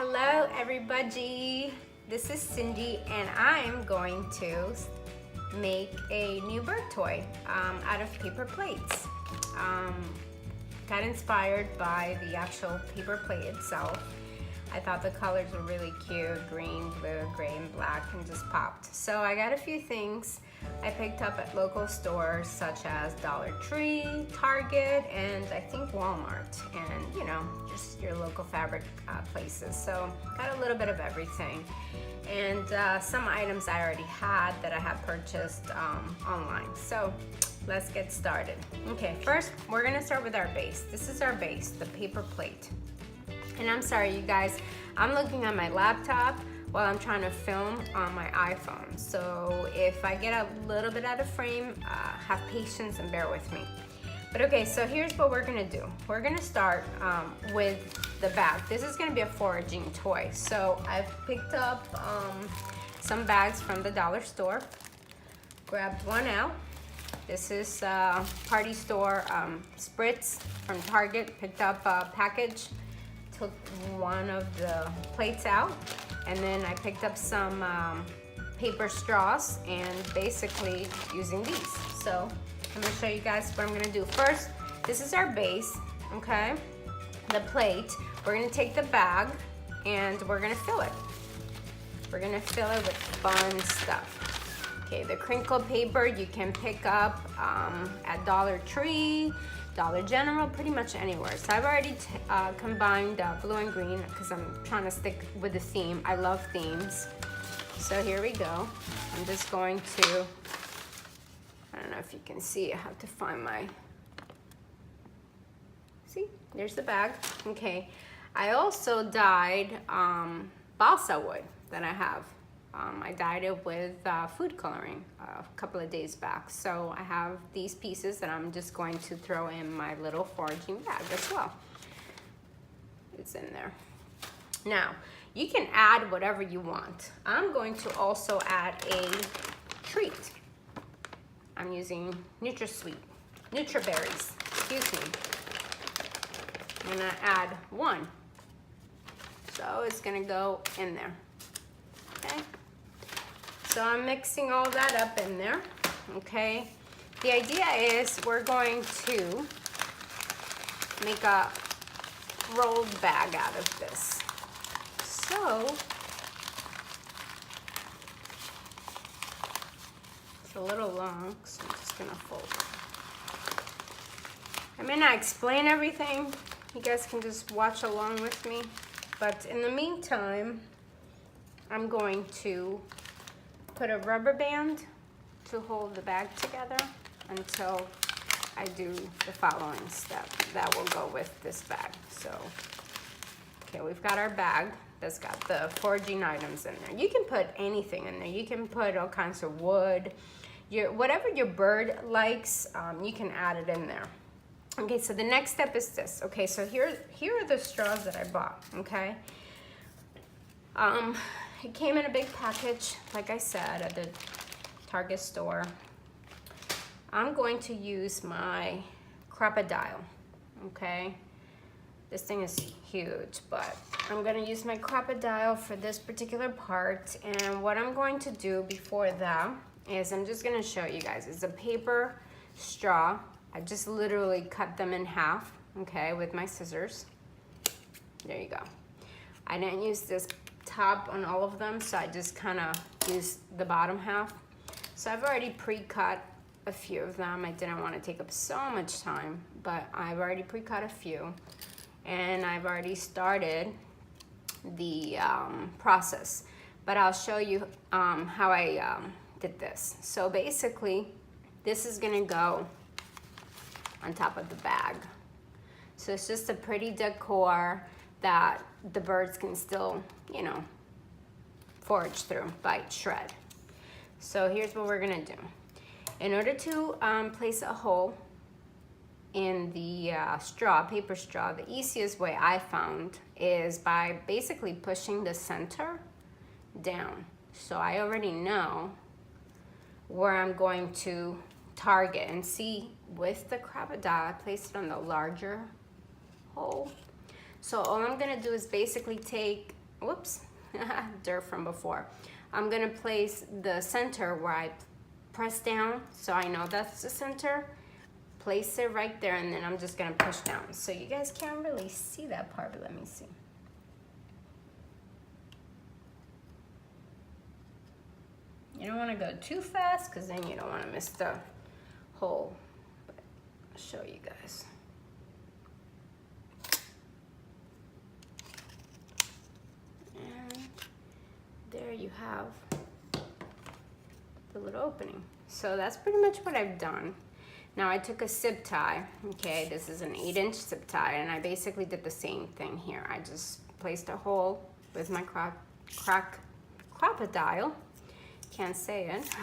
Hello everybody, this is Cindy and I'm going to make a new bird toy out of paper plates. Got inspired by the actual paper plate itself. I thought the colors were really cute, green, blue, gray, and black, and just popped. So I got a few things I picked up at local stores such as Dollar Tree, Target, and I think Walmart, and you know, just your local fabric places. So got a little bit of everything. And some items I already had that I have purchased online. So let's get started. Okay, first we're gonna start with our base. This is our base, the paper plate. And I'm sorry you guys, I'm looking at my laptop while I'm trying to film on my iPhone. So if I get a little bit out of frame, have patience and bear with me. But okay, so here's what we're gonna do. We're gonna start with the bag. This is gonna be a foraging toy. So I've picked up some bags from the dollar store, grabbed one out. This is Party Store Spritz from Target, picked up a package. Took one of the plates out, and then I picked up some paper straws and basically using these. So I'm gonna show you guys what I'm gonna do. First, this is our base, okay? The plate. We're gonna take the bag and we're gonna fill it. We're gonna fill it with fun stuff. Okay, the crinkle paper you can pick up at Dollar Tree, Dollar General, pretty much anywhere. So I've already combined blue and green because I'm trying to stick with the theme. I love themes. So here we go. I'm just going to, I don't know if you can see, I have to find my, see, there's the bag. Okay, I also dyed balsa wood that I have. I dyed it with food coloring a couple of days back. So I have these pieces that I'm just going to throw in my little foraging bag as well. It's in there. Now, you can add whatever you want. I'm going to also add a treat. I'm using NutraBerries, excuse me. I'm gonna add one. So it's gonna go in there, okay? So I'm mixing all that up in there, okay? The idea is we're going to make a rolled bag out of this. So, it's a little long, so I'm just gonna fold it. I may not explain everything. You guys can just watch along with me. But in the meantime, I'm going to put a rubber band to hold the bag together until I do the following step that will go with this bag. So, okay, we've got our bag that's got the foraging items in there. You can put anything in there. You can put all kinds of wood. Whatever your bird likes, you can add it in there. Okay, so the next step is this. Okay, so here are the straws that I bought, okay? It came in a big package, like I said, at the Target store. I'm going to use my crocodile, okay? This thing is huge, but I'm gonna use my crocodile for this particular part. And what I'm going to do before that is I'm just gonna show you guys. It's a paper straw. I just literally cut them in half, okay, with my scissors. There you go. I didn't use this top on all of them, so I just kind of used the bottom half. So I've already pre-cut a few of them. I didn't want to take up so much time, but I've already pre-cut a few, and I've already started the process. But I'll show you how I did this. So basically, this is gonna go on top of the bag. So it's just a pretty decor that the birds can still, you know, forage through, bite, shred. So here's what we're gonna do. In order to place a hole in the paper straw, the easiest way I found is by basically pushing the center down. So I already know where I'm going to target, and see with the crocodile, I placed it on the larger hole. So all I'm gonna do is basically take whoops, dirt from before. I'm gonna place the center where I press down, so I know that's the center. Place it right there, and then I'm just gonna push down. So you guys can't really see that part, but let me see. You don't wanna go too fast, because then you don't wanna miss the hole. But I'll show you guys. And there you have the little opening. So that's pretty much what I've done. Now I took a zip tie, okay, this is an 8-inch zip tie, and I basically did the same thing here. I just placed a hole with my crocodile, can't say it,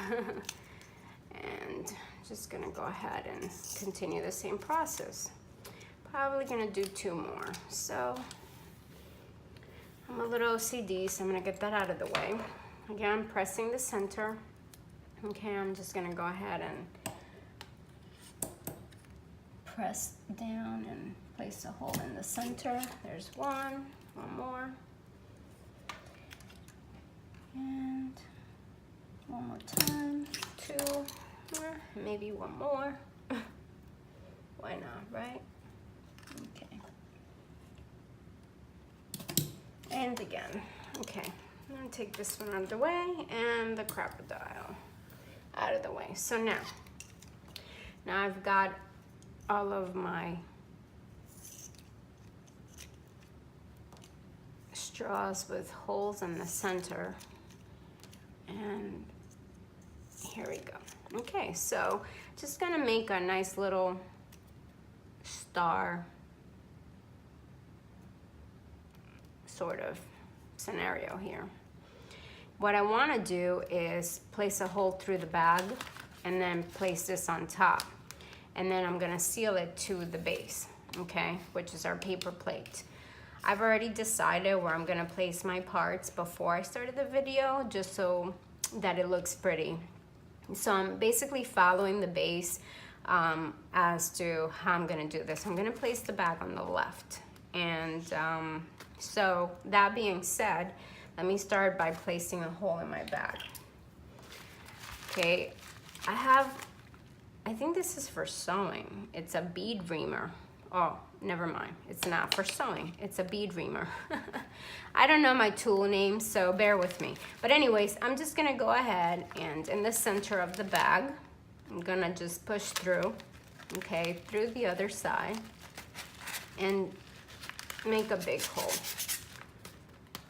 and just gonna go ahead and continue the same process. Probably gonna do 2 more. So I'm a little OCD, so I'm gonna get that out of the way. Again, pressing the center. Okay, I'm just gonna go ahead and press down and place a hole in the center. There's one more, and one more time, 2 more, maybe 1 more. Why not, right? Okay. And again. Okay, I'm gonna take this one out of the way and the crocodile out of the way. So now I've got all of my straws with holes in the center, and here we go. Okay, so just gonna make a nice little star sort of scenario here. What I want to do is place a hole through the bag and then place this on top, and then I'm gonna seal it to the base, okay, which is our paper plate. I've already decided where I'm gonna place my parts before I started the video, just so that it looks pretty. So I'm basically following the base as to how I'm gonna do this. I'm gonna place the bag on the left, and so that being said, let me start by placing a hole in my bag. Okay, I think this is for sewing. It's a bead reamer. Oh, never mind. It's not for sewing. It's a bead reamer. I don't know my tool name, so bear with me. But anyways, I'm just gonna go ahead and in the center of the bag, I'm gonna just push through, okay, through the other side and make a big hole,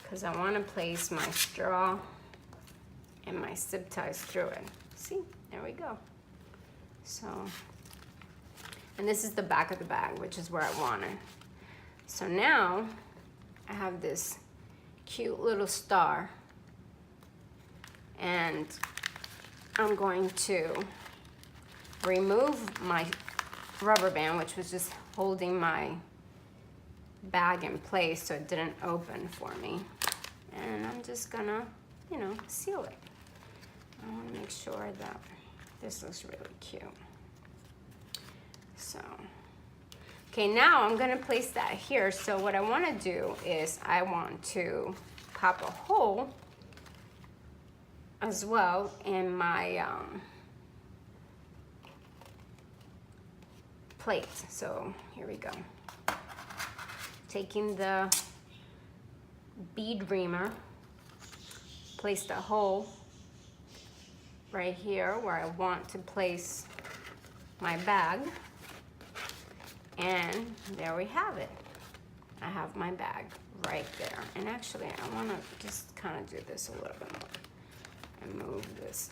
because I want to place my straw and my zip ties through it. See, there we go. So, and this is the back of the bag, which is where I want it. So now I have this cute little star, and I'm going to remove my rubber band, which was just holding my bag in place so it didn't open for me. And I'm just gonna, you know, seal it. I want to make sure that this looks really cute. So, okay, now I'm gonna place that here. So what I want to do is I want to pop a hole as well in my plate. So here we go. Taking the bead reamer, placed a hole right here where I want to place my bag, and there we have it. I have my bag right there. And actually, I want to just kind of do this a little bit more and move this.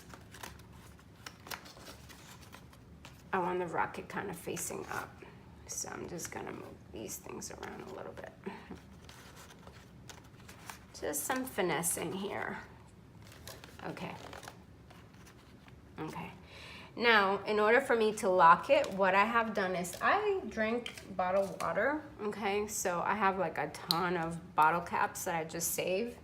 I want the rocket kind of facing up. So I'm just gonna move these things around a little bit. Just some finessing here. Okay. Okay. Now, in order for me to lock it, what I have done is I drink bottled water, okay? So I have like a ton of bottle caps that I just save.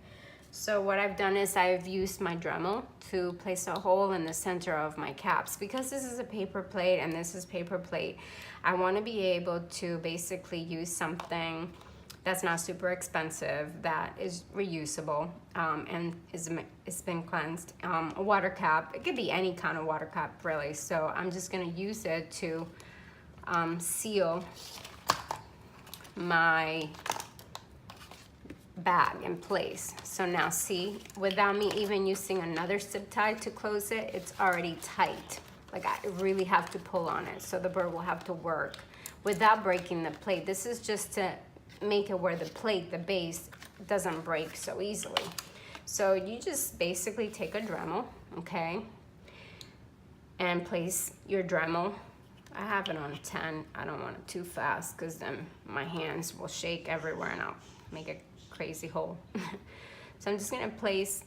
So what I've done is I've used my Dremel to place a hole in the center of my caps. Because this is a paper plate and this is paper plate, I want to be able to basically use something that's not super expensive, that is reusable, and it's been cleansed. A water cap, it could be any kind of water cap really. So I'm just gonna use it to seal my bag in place. So now see, without me even using another zip tie to close it, it's already tight. Like I really have to pull on it, so the bird will have to work without breaking the plate. This is just to make it where the plate, the base, doesn't break so easily. So you just basically take a Dremel, okay, and place your Dremel. I have it on 10. I don't want it too fast because then my hands will shake everywhere and I'll make a crazy hole. So I'm just gonna place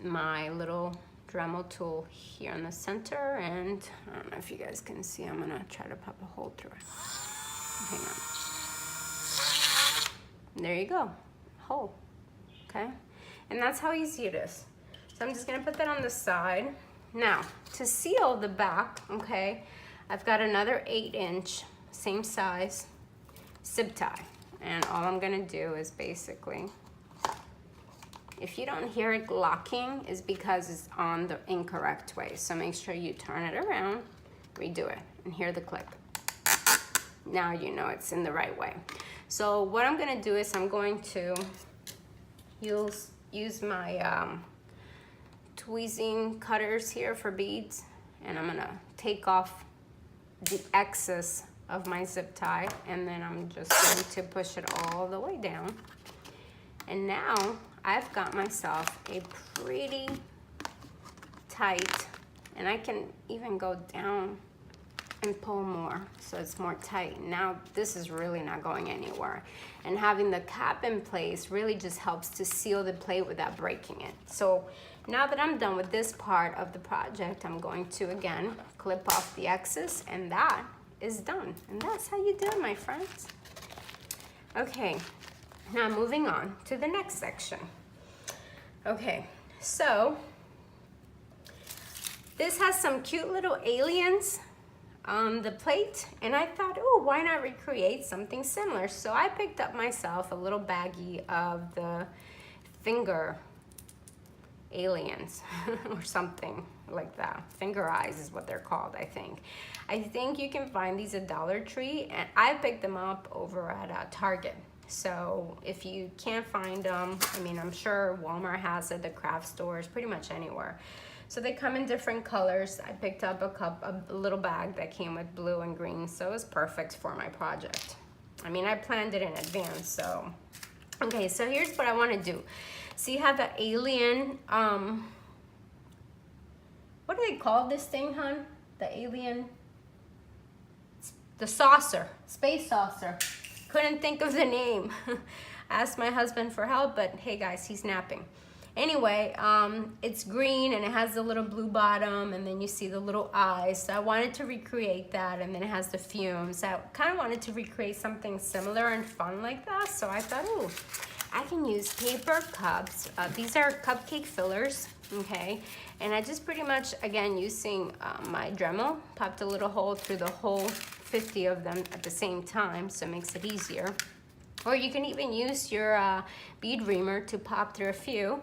my little Dremel tool here in the center, and I don't know if you guys can see, I'm gonna try to pop a hole through it. Hang on. There you go, hole, okay? And that's how easy it is. So I'm just gonna put that on the side. Now, to seal the back, okay, I've got another 8-inch, same size, zip tie. And all I'm gonna do is basically, if you don't hear it locking, is because it's on the incorrect way. So make sure you turn it around, redo it, and hear the click. Now you know it's in the right way. So what I'm gonna do is I'm going to use my tweezing cutters here for beads, and I'm gonna take off the excess of my zip tie, and then I'm just going to push it all the way down. And now I've got myself a pretty tight, and I can even go down and pull more so it's more tight. Now this is really not going anywhere, and having the cap in place really just helps to seal the plate without breaking it. So now that I'm done with this part of the project, I'm going to again clip off the excess, and that is done. And that's how you do it, my friends. Okay, now moving on to the next section. Okay, so this has some cute little aliens on the plate, and I thought, oh, why not recreate something similar? So I picked up myself a little baggie of the finger aliens or something like that. Finger eyes is what they're called, I think. I think you can find these at Dollar Tree, and I picked them up over at Target. So if you can't find them, I mean, I'm sure Walmart has it, the craft stores, pretty much anywhere. So they come in different colors. I picked up a little bag that came with blue and green, so it was perfect for my project. I mean, I planned it in advance, so. Okay, so here's what I wanna do. So you have the alien, what do they call this thing, hon? The alien, the saucer, space saucer. Couldn't think of the name. Asked my husband for help, but hey guys, he's napping. Anyway, it's green and it has the little blue bottom, and then you see the little eyes. So I wanted to recreate that, and then it has the fumes. I kind of wanted to recreate something similar and fun like that. So I thought, oh, I can use paper cups. These are cupcake fillers, okay? And I just pretty much, again, using my Dremel, popped a little hole through the whole 50 of them at the same time, so it makes it easier. Or you can even use your bead reamer to pop through a few.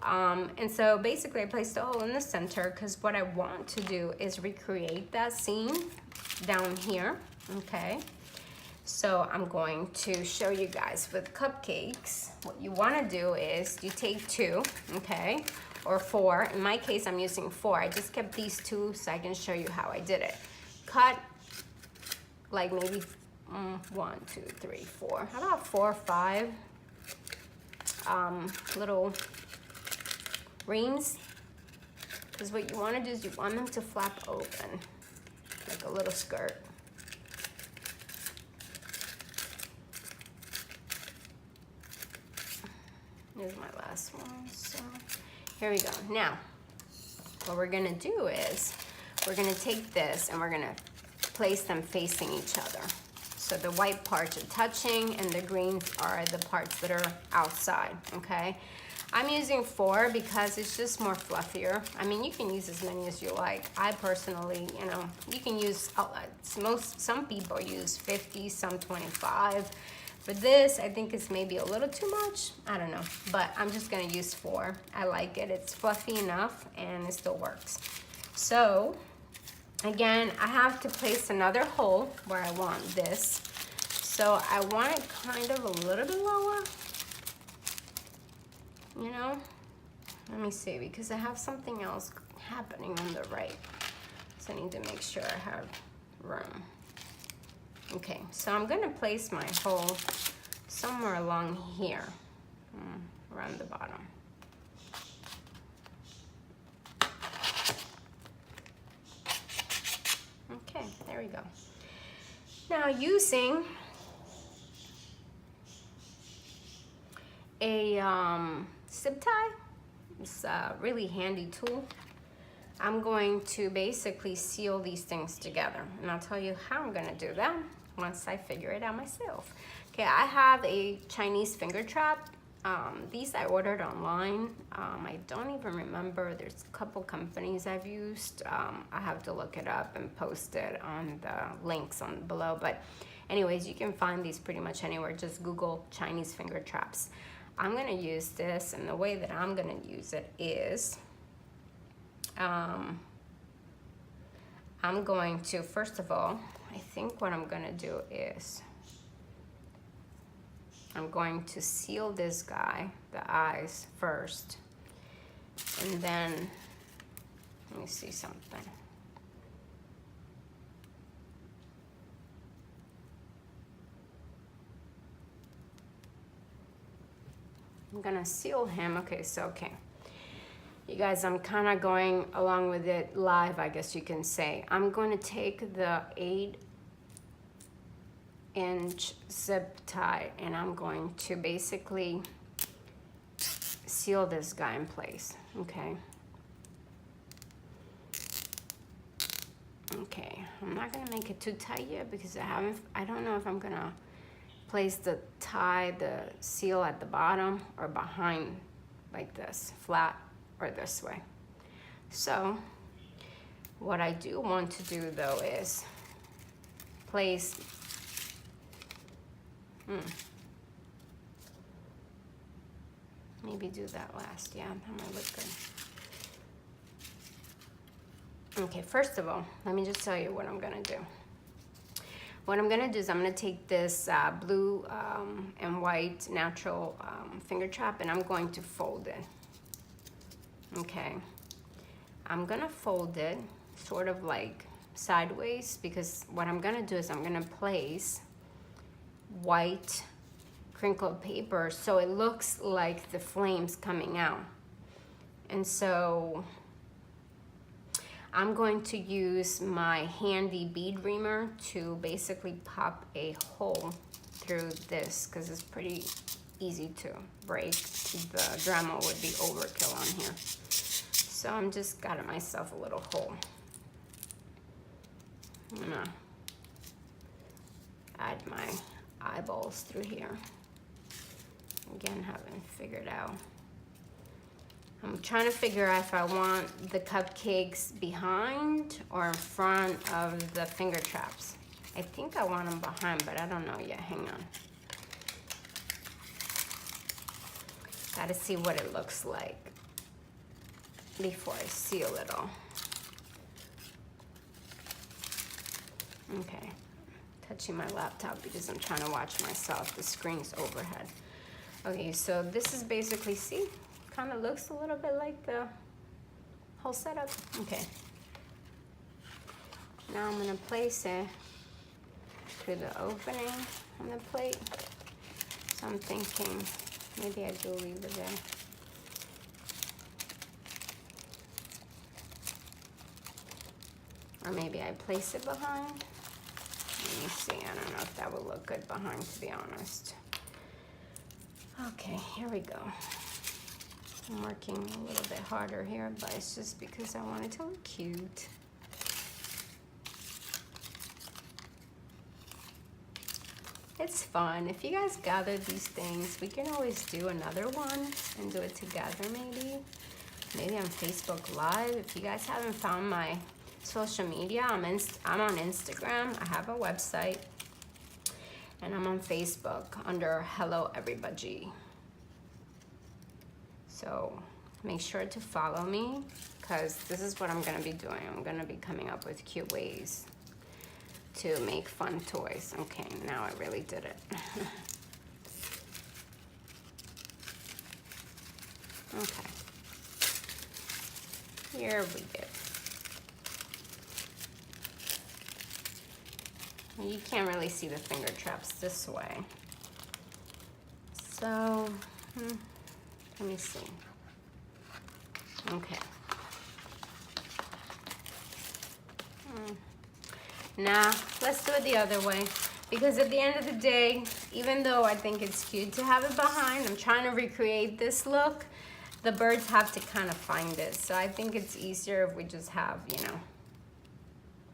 And so basically I placed a hole in the center because what I want to do is recreate that scene down here, okay? So I'm going to show you guys with cupcakes. What you want to do is you take 2, okay, or 4. In my case, I'm using 4. I just kept these 2 so I can show you how I did it. Cut like maybe 1, 2, 3, 4. How about 4 or 5 little reams? Because what you want to do is you want them to flap open like a little skirt. Here's my last one. So here we go. Now, what we're gonna do is we're gonna take this and we're gonna place them facing each other. So the white parts are touching and the greens are the parts that are outside, okay? I'm using 4 because it's just more fluffier. I mean, you can use as many as you like. I personally, you know, you can use, some people use 50, some 25. For this, I think it's maybe a little too much. I don't know, but I'm just gonna use 4. I like it. It's fluffy enough and it still works. So again, I have to place another hole where I want this. So I want it kind of a little bit lower, you know? Let me see, because I have something else happening on the right. So I need to make sure I have room. Okay, so I'm gonna place my hole somewhere along here, around the bottom. Okay, there we go. Now using a zip tie, it's a really handy tool. I'm going to basically seal these things together, and I'll tell you how I'm gonna do that once I figure it out myself. Okay, I have a Chinese finger trap. These I ordered online. I don't even remember. There's a couple companies I've used. I have to look it up and post it on the links on below. But anyways, you can find these pretty much anywhere. Just Google Chinese finger traps. I'm gonna use this, and the way that I'm gonna use it is I'm going to, first of all, I think what I'm gonna do is I'm going to seal this guy, the eyes first, and then, let me see something. I'm gonna seal him. Okay, so okay. You guys, I'm kind of going along with it live, I guess you can say. I'm going to take the 8-inch zip tie and I'm going to basically seal this guy in place, okay? Okay, I'm not gonna make it too tight yet because I don't know if I'm gonna place the seal at the bottom or behind like this, flat, or this way. So what I do want to do though is place maybe do that last. Yeah, that might look good. Okay, first of all, let me just tell you what I'm gonna do. What I'm gonna do is I'm gonna take this blue and white natural finger trap and I'm going to fold it. Okay, I'm gonna fold it sort of like sideways because what I'm gonna do is I'm gonna place white crinkled paper so it looks like the flames coming out. And so I'm going to use my handy bead reamer to basically pop a hole through this because it's pretty easy to break. The Dremel would be overkill on here. So I'm just got myself a little hole. I'm gonna add my eyeballs through here. Again, haven't figured out. I'm trying to figure out if I want the cupcakes behind or in front of the finger traps. I think I want them behind, but I don't know yet. Hang on. Gotta see what it looks like before I seal it all. Okay, touching my laptop because I'm trying to watch myself. The screen's overhead. Okay, so this is basically, see, kind of looks a little bit like the whole setup. Okay. Now I'm gonna place it through the opening on the plate. So I'm thinking maybe I do leave it there. Or maybe I place it behind. Let me see, I don't know if that will look good behind, to be honest. Okay, here we go. I'm working a little bit harder here, but it's just because I want it to look cute. It's fun. If you guys gather these things, we can always do another one and do it together maybe. Maybe on Facebook Live. If you guys haven't found my social media, I'm on Instagram. I have a website. And I'm on Facebook under Hello Everybudgie. So make sure to follow me, because this is what I'm gonna be doing. I'm gonna be coming up with cute ways to make fun toys. Okay, now I really did it. Okay. Here we go. You can't really see the finger traps this way. So, let me see. Okay. Now, let's do it the other way. Because at the end of the day, even though I think it's cute to have it behind, I'm trying to recreate this look. The birds have to kind of find it. So I think it's easier if we just have, you know,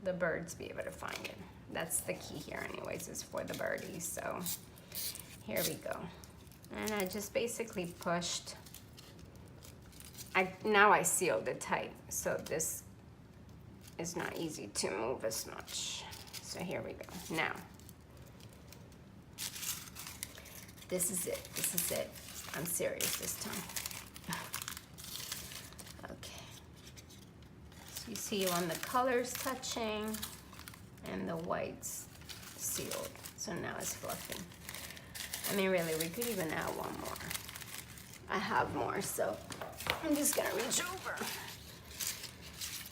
the birds be able to find it. That's the key here anyways, is for the birdies. So here we go. And I just basically pushed. Now I sealed it tight, so this is not easy to move as much. So here we go. Now, this is it. This is it. I'm serious this time. Okay. So you see on the colors touching and the whites sealed. So now it's fluffy. I mean, really, we could even add one more. I have more, so I'm just gonna reach over.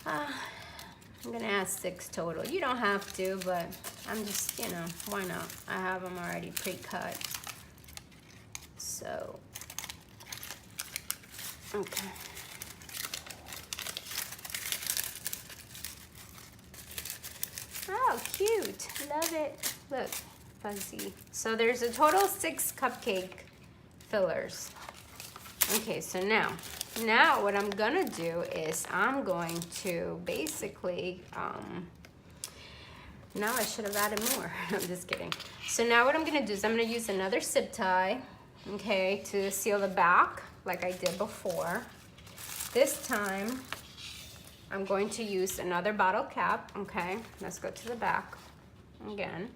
I'm gonna add 6 total. You don't have to, but I'm just, you know, why not? I have them already pre-cut. So, okay. Oh, cute. Love it. Look, fuzzy. So there's a total of 6 cupcake fillers. Okay, so now what I'm gonna do is I'm going to basically, now I should have added more. I'm just kidding. So now what I'm gonna do is I'm gonna use another zip tie, okay, to seal the back like I did before. This time, I'm going to use another bottle cap, okay? Let's go to the back again,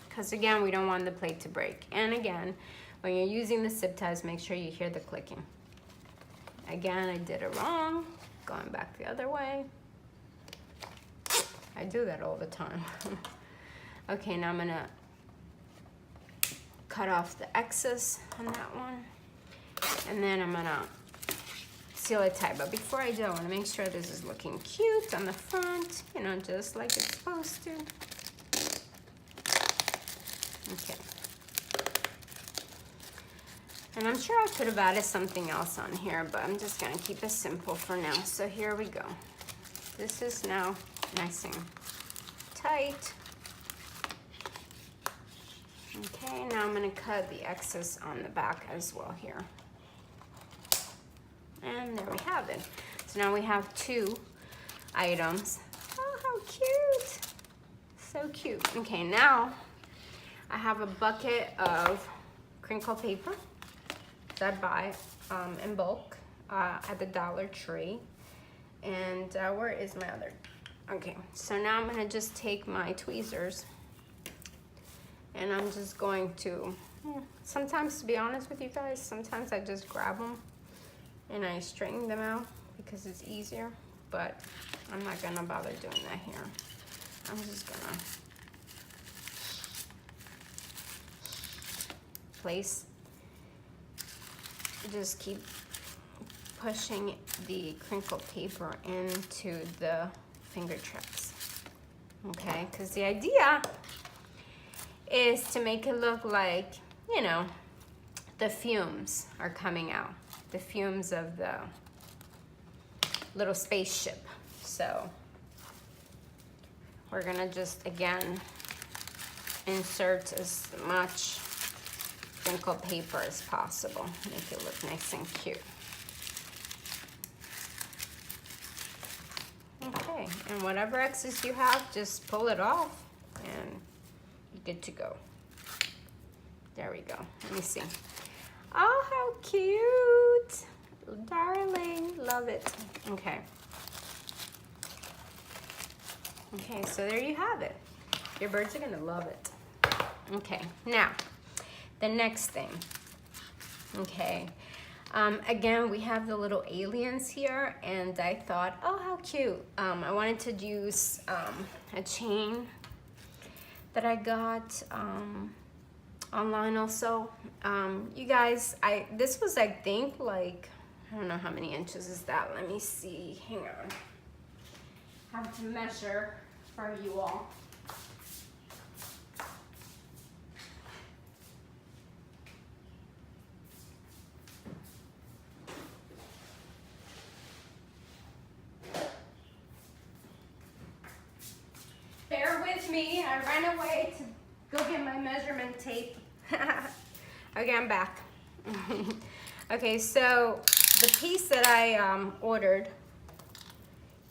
because again, we don't want the plate to break. And again, when you're using the zip ties, make sure you hear the clicking. Again, I did it wrong, going back the other way. I do that all the time. Okay, now I'm gonna cut off the excess on that one. And then I'm gonna seal it tight. But before I do, I wanna make sure this is looking cute on the front, you know, just like it's supposed to. Okay. And I'm sure I could have added something else on here, but I'm just gonna keep it simple for now. So here we go. This is now nice and tight. Okay, now I'm gonna cut the excess on the back as well here. And there we have it. So now we have 2 items. Oh, how cute. So cute. Okay, now I have a bucket of crinkle paper that I buy in bulk at the Dollar Tree. And where is my other? Okay, so now I'm gonna just take my tweezers and I'm just going to, sometimes, to be honest with you guys, sometimes I just grab them and I straighten them out because it's easier, but I'm not gonna bother doing that here. I'm just gonna place, just keep pushing the crinkled paper into the finger traps, okay? Because the idea is to make it look like, you know, the fumes are coming out, the fumes of the little spaceship. So we're gonna just, again, insert as much crinkled paper as possible, make it look nice and cute. Okay, and whatever excess you have, just pull it off and you're good to go. There we go. Let me see. Oh, how cute. Darling, love it. Okay. Okay, so there you have it. Your birds are gonna love it. Okay, now the next thing. Okay, again, we have the little aliens here, and I thought, oh, how cute. I wanted to use a chain that I got online also. You guys, this was, I think, like, I don't know how many inches is that. Let me see. Hang on. I have to measure for you all. Bear with me. I ran away to go get my measurement tape. Okay, I'm back. Okay, so the piece that I ordered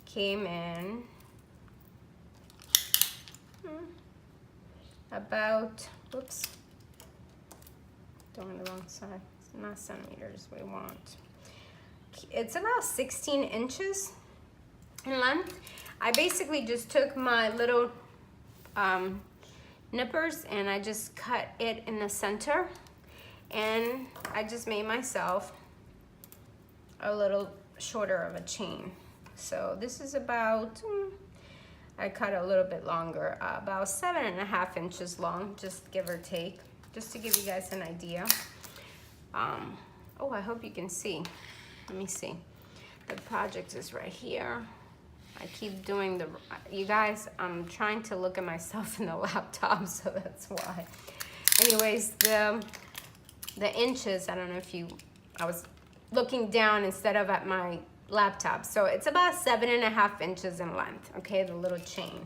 came in about, whoops, doing the wrong side. It's not centimeters we want. It's about 16 inches in length. I basically just took my little nippers and I just cut it in the center, and I just made myself a little shorter of a chain. So this is about, I cut a little bit longer, about 7.5 inches long, just give or take, just to give you guys an idea. Oh, I hope you can see. Let me see. The project is right here. I keep doing the, you guys, I'm trying to look at myself in the laptop, so that's why. Anyways, the inches, I don't know if you, I was looking down instead of at my laptop. So it's about 7.5 inches in length, okay, the little chain.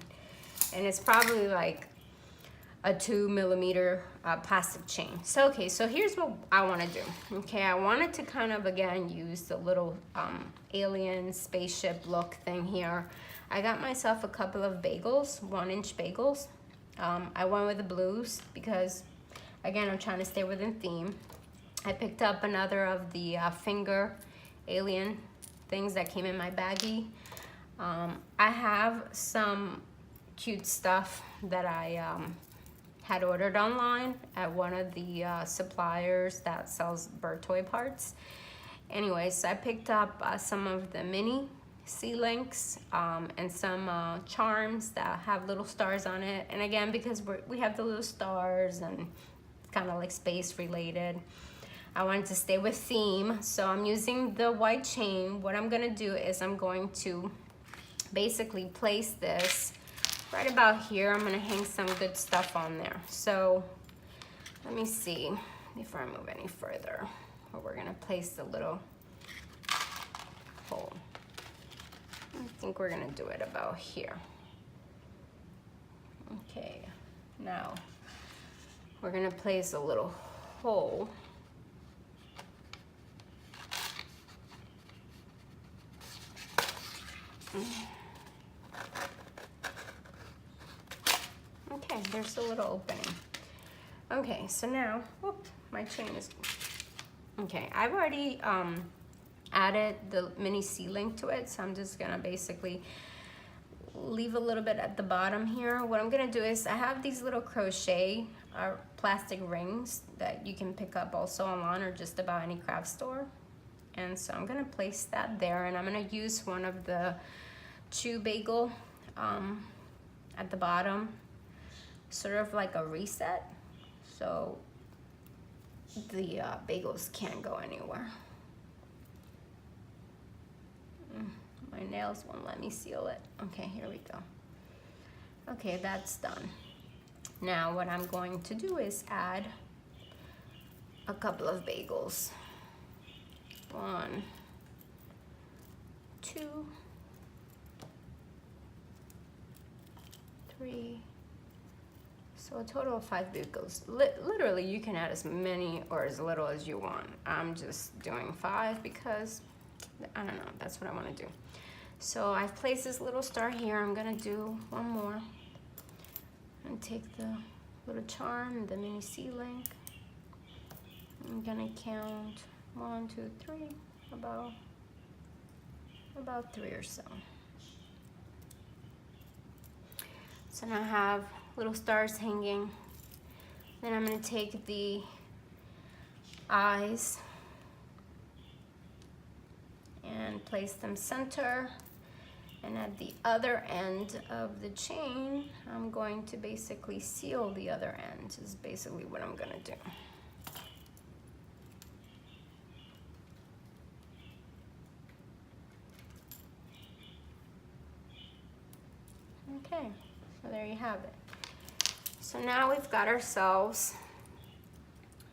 And it's probably like a 2 millimeter plastic chain. So, okay, so here's what I wanna do. Okay, I wanted to kind of, again, use the little alien spaceship look thing here. I got myself a couple of bagels, 1-inch bagels. I went with the blues because, again, I'm trying to stay within theme. I picked up another of the finger alien things that came in my baggie. I have some cute stuff that I had ordered online at one of the suppliers that sells bird toy parts. Anyways, I picked up some of the mini C-links and some charms that have little stars on it. And again, because we have the little stars and kind of like space related, I wanted to stay with theme. So I'm using the white chain. What I'm gonna do is I'm going to basically place this right about here. I'm gonna hang some good stuff on there. So let me see before I move any further where we're gonna place the little hole. I think we're gonna do it about here. Okay, now we're gonna place a little hole. Okay, there's a little opening. Okay, so now, whoop, my chain is, okay, I've already added the mini C-link to it, so I'm just gonna basically leave a little bit at the bottom here. What I'm gonna do is, I have these little crochet plastic rings that you can pick up also online or just about any craft store. And so I'm gonna place that there, and I'm gonna use one of the chew bagel at the bottom, sort of like a reset, so the bagels can't go anywhere. My nails won't let me seal it. Okay, here we go. Okay, that's done. Now what I'm going to do is add a couple of bagels. 1, 2, 3, so a total of 5 bagels. Literally, you can add as many or as little as you want. I'm just doing 5 because, I don't know, that's what I want to do. So I've placed this little star here. I'm gonna do one more. And take the little charm, the mini C-link. I'm gonna count 1, 2, 3, about 3 or so. So now I have little stars hanging Then I'm going to take the eyes and place them center. And at the other end of the chain, I'm going to basically seal the other end, is basically what I'm going to do. Okay, so there you have it. So now we've got ourselves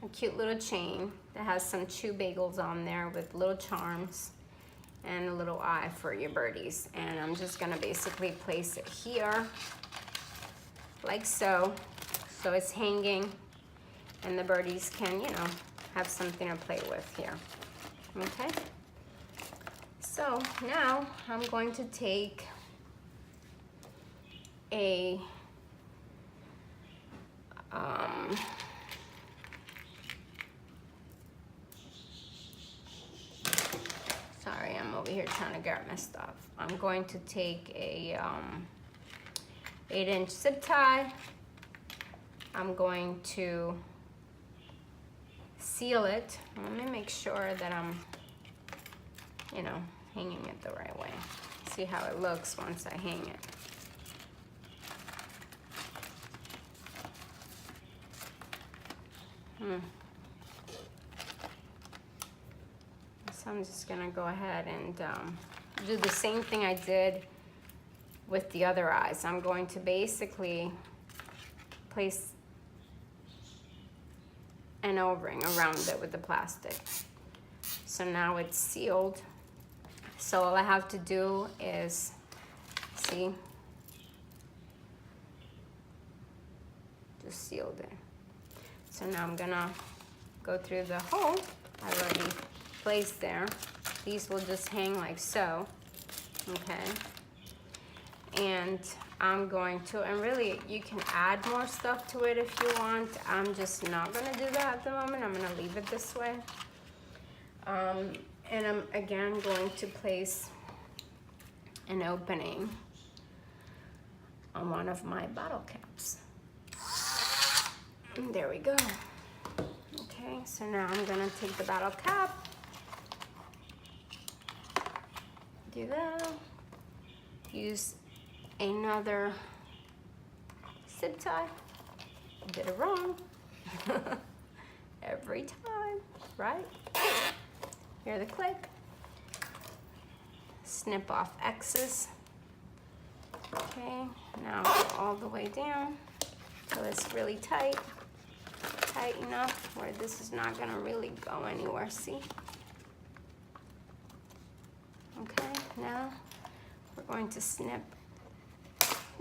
a cute little chain that has some chew bagels on there with little charms and a little eye for your birdies. And I'm just gonna basically place it here, like so. So it's hanging and the birdies can, you know, have something to play with here, okay? So now I'm going to take a sorry, I'm over here trying to get my stuff. I'm going to take a 8-inch zip tie. I'm going to seal it. Let me make sure that I'm, you know, hanging it the right way. See how it looks once I hang it. So I'm just gonna go ahead and do the same thing I did with the other eyes. I'm going to basically place an O-ring around it with the plastic. So now it's sealed. So all I have to do is, see, just sealed it. So now I'm gonna go through the hole I already placed there. These will just hang like so, okay? And I'm going to, and really you can add more stuff to it if you want. I'm just not gonna do that at the moment. I'm gonna leave it this way. And I'm again going to place an opening on one of my bottle caps. And there we go. Okay, so now I'm gonna take the bottle cap, do that, use another zip tie. Did it wrong. Every time, right? Hear the click. Snip off X's. Okay, now go all the way down till it's really tight. Tight enough where this is not gonna really go anywhere, see? Okay, now we're going to snip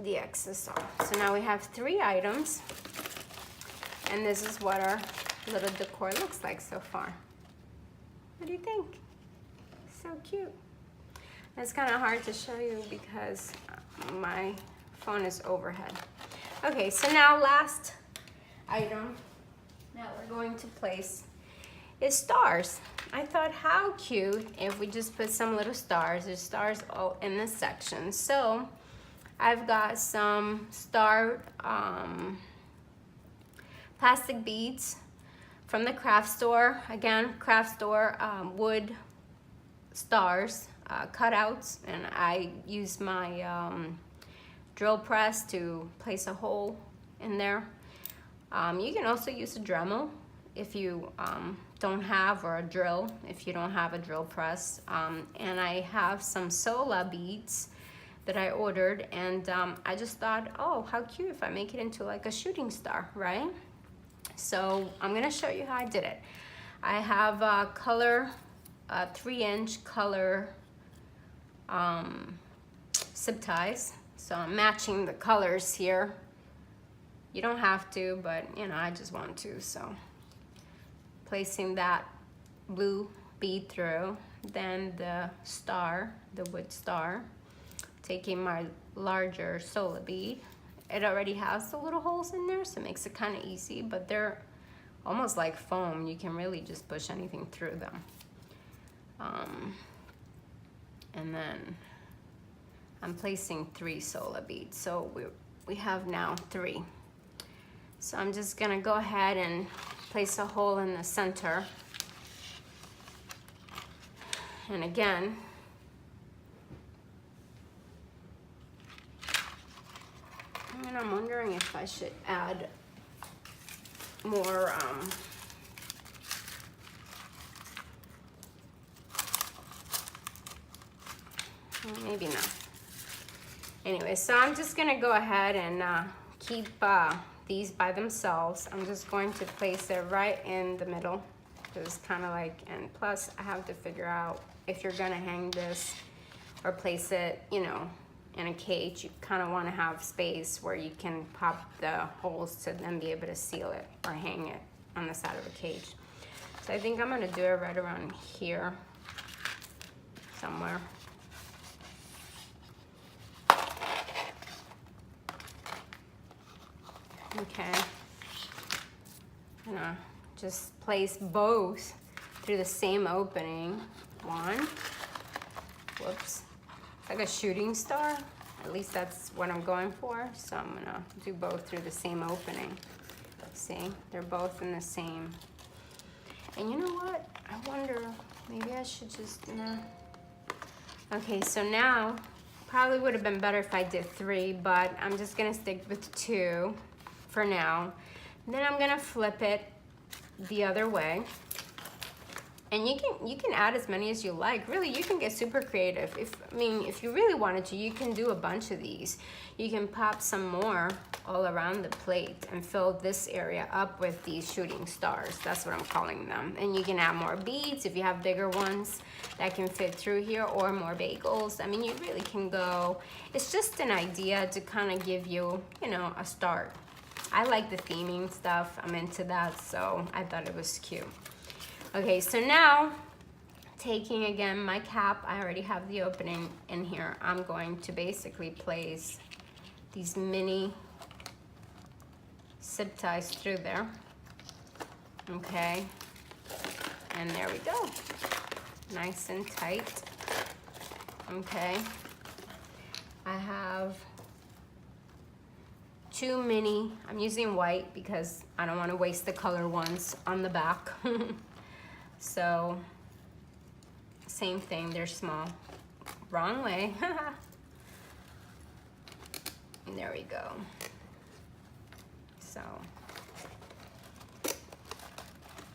the excess off. So now we have 3 items, and this is what our little decor looks like so far. What do you think? So cute. It's kind of hard to show you because my phone is overhead. Okay, so now last item that we're going to place is stars. I thought how cute if we just put some little stars. There's stars all in this section. So I've got some star plastic beads from the craft store. Again, craft store wood stars, cutouts, and I use my drill press to place a hole in there. You can also use a Dremel if you don't have, or a drill if you don't have a drill press. And I have some Sola beads that I ordered, and I just thought, oh, how cute if I make it into like a shooting star, right? So I'm gonna show you how I did it. I have color, 3-inch color zip ties. So I'm matching the colors here. You don't have to, but you know, I just want to. So placing that blue bead through, then the star, the wood star, taking my larger Sola bead. It already has the little holes in there, so it makes it kind of easy, but they're almost like foam. You can really just push anything through them. And then I'm placing 3 Sola beads. So we have now 3. So I'm just gonna go ahead and place a hole in the center. And again, and I'm wondering if I should add more maybe not. Anyway, so I'm just gonna go ahead and keep these by themselves. I'm just going to place it right in the middle. It's kind of like, and plus I have to figure out if you're gonna hang this or place it, you know, in a cage, you kind of want to have space where you can pop the holes to then be able to seal it or hang it on the side of the cage. So I think I'm gonna do it right around here somewhere. Okay, I'm gonna just place both through the same opening. One, whoops, it's like a shooting star. At least that's what I'm going for. So I'm gonna do both through the same opening. See, they're both in the same. And you know what? I wonder, maybe I should just, no. Okay, so now, probably would have been better if I did 3, but I'm just gonna stick with 2 for now. And then I'm gonna flip it the other way. And you can add as many as you like. Really, you can get super creative. If you really wanted to, you can do a bunch of these. You can pop some more all around the plate and fill this area up with these shooting stars. That's what I'm calling them. And you can add more beads if you have bigger ones that can fit through here, or more bagels. I mean, you really can go. It's just an idea to kind of give you, you know, a start. I like the theming stuff. I'm into that, so I thought it was cute. Okay, so now, taking again my cap, I already have the opening in here. I'm going to basically place these mini zip ties through there. Okay, and there we go. Nice and tight. Okay, I have 2 mini, I'm using white because I don't want to waste the color ones on the back. So, same thing, they're small. Wrong way. And there we go. So,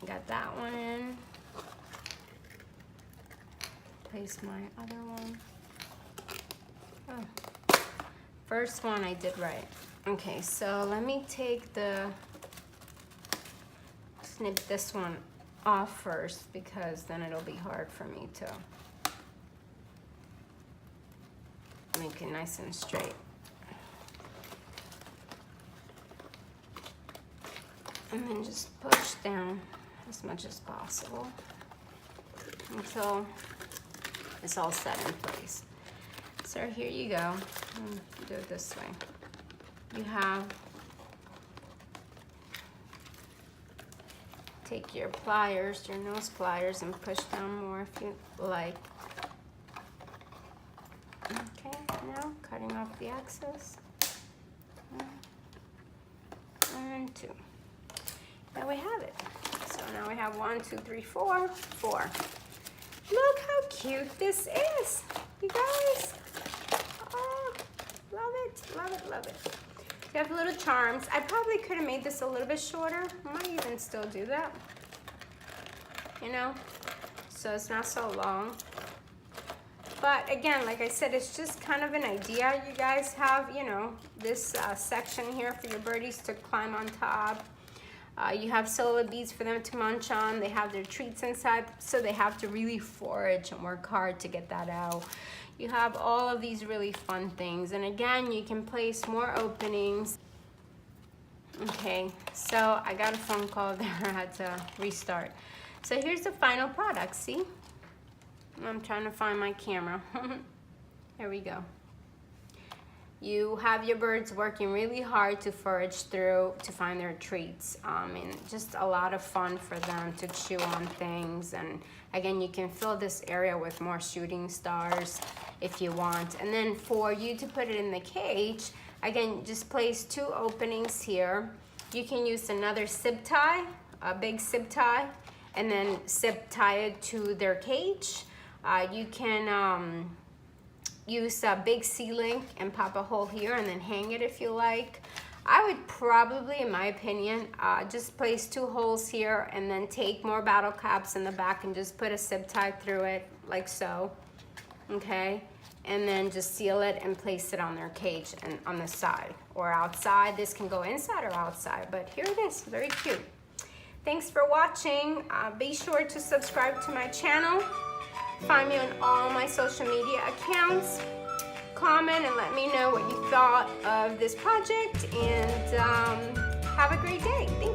got that one in. Place my other one. Oh, first one I did right. Okay, so let me take snip this one off first, because then it'll be hard for me to make it nice and straight. And then just push down as much as possible until it's all set in place. So here you go. Do it this way. You have, take your pliers, your nose pliers, and push down more if you like. Okay, now cutting off the excess. 1 and 2. There we have it. So now we have 1, 2, 3, 4. 4. Look how cute this is, you guys. Oh, love it, love it, love it. You have little charms. I probably could have made this a little bit shorter. I might even still do that, you know, so it's not so long. But again, like I said, it's just kind of an idea. You guys have, you know, this section here for your birdies to climb on top. You have solo beads for them to munch on. They have their treats inside, so they have to really forage and work hard to get that out. You have all of these really fun things. And again, you can place more openings. Okay, so I got a phone call there. I had to restart. So here's the final product, see? I'm trying to find my camera. There we go. You have your birds working really hard to forage through to find their treats. And just a lot of fun for them to chew on things. And again, you can fill this area with more shooting stars if you want. And then for you to put it in the cage, again, just place 2 openings here. You can use another zip tie, a big zip tie, and then zip tie it to their cage. You can use a big C-link and pop a hole here and then hang it if you like. I would probably, in my opinion, just place 2 holes here and then take more bottle caps in the back and just put a zip tie through it like so, okay? And then just seal it and place it on their cage and on the side or outside. This can go inside or outside, but here it is, very cute. Thanks for watching. Be sure to subscribe to my channel. Find me on all my social media accounts. Comment and let me know what you thought of this project, and have a great day. Thank you.